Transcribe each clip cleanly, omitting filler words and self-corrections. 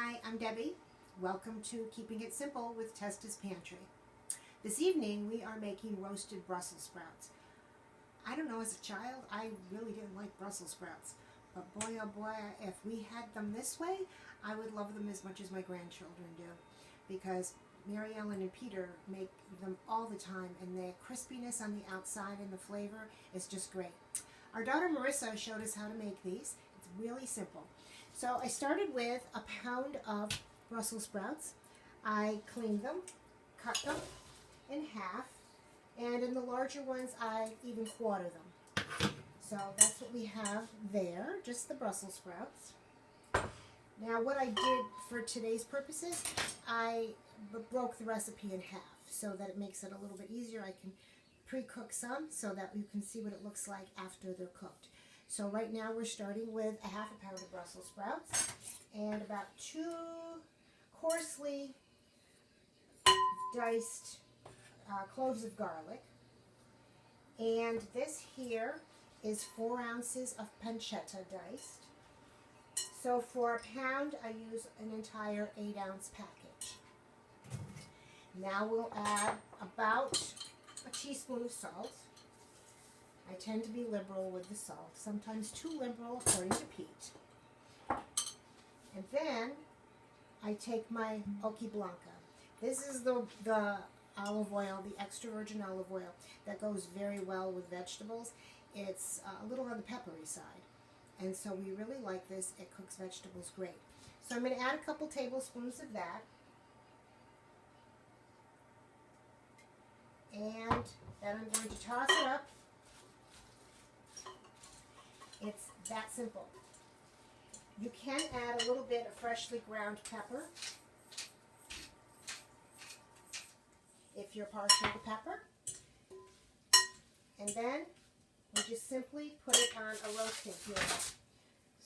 Hi, I'm Debbie. Welcome to Keeping It Simple with Testa's Pantry. This evening we are making roasted Brussels sprouts. I don't know, as a child I really didn't like Brussels sprouts, but boy oh boy, if we had them this way, I would love them as much as my grandchildren do, because Mary Ellen and Peter make them all the time, and the crispiness on the outside and the flavor is just great. Our daughter Marissa showed us how to make these. It's really simple. So I started with a pound of Brussels sprouts. I cleaned them, cut them in half, and in the larger ones I even quarter them. So that's what we have there, just the Brussels sprouts. Now what I did for today's purposes, I broke the recipe in half so that it makes it a little bit easier. I can pre-cook some so that you can see what it looks like after they're cooked. So right now we're starting with a half a pound of Brussels sprouts and about 2 coarsely diced cloves of garlic. And this here is 4 ounces of pancetta diced. So for a pound I use an entire 8-ounce package. Now we'll add about a teaspoon of salt. I tend to be liberal with the salt, sometimes too liberal according to Pete. And then I take my Oki Blanca. This is the olive oil, the extra virgin olive oil that goes very well with vegetables. It's a little on the peppery side, and so we really like this. It cooks vegetables great. So I'm going to add a couple tablespoons of that. And then I'm going to toss it up. It's that simple. You can add a little bit of freshly ground pepper if you're partial to pepper. And then we just simply put it on a roasting pan.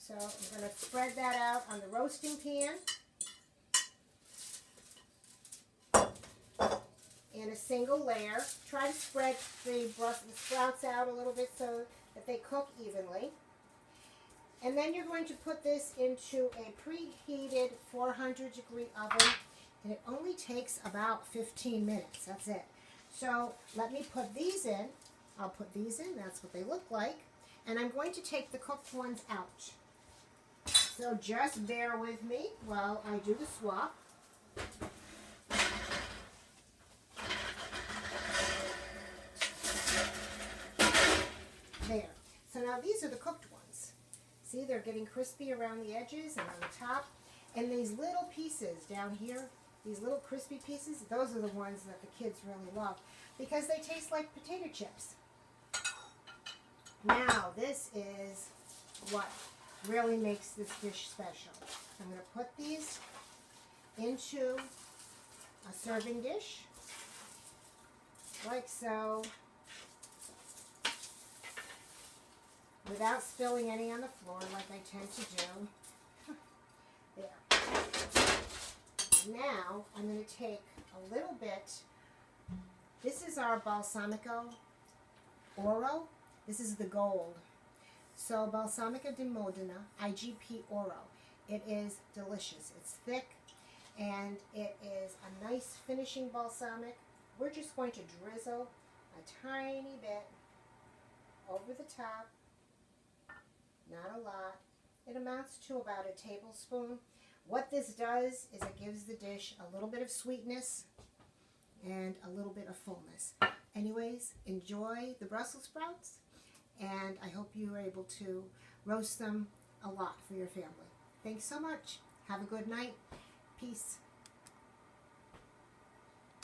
So I'm going to spread that out on the roasting pan in a single layer. Try to spread the sprouts out a little bit so that they cook evenly. And then you're going to put this into a preheated 400-degree oven, and it only takes about 15 minutes. That's it. So let me put these in. I'll put these in. That's what they look like. And I'm going to take the cooked ones out. So just bear with me while I do the swap. There. So now these are the cooked ones. See, they're getting crispy around the edges and on the top. And these little pieces down here, these little crispy pieces, those are the ones that the kids really love because they taste like potato chips. Now, this is what really makes this dish special. I'm going to put these into a serving dish, like so, without spilling any on the floor like I tend to do. There. Now I'm going to take a little bit. This is our Balsamico Oro. This is the gold. So Balsamico di Modena, IGP Oro. It is delicious. It's thick and it is a nice finishing balsamic. We're just going to drizzle a tiny bit over the top. Not a lot. It amounts to about a tablespoon. What this does is it gives the dish a little bit of sweetness and a little bit of fullness. Anyways, enjoy the Brussels sprouts, and I hope you are able to roast them a lot for your family. Thanks so much. Have a good night. Peace.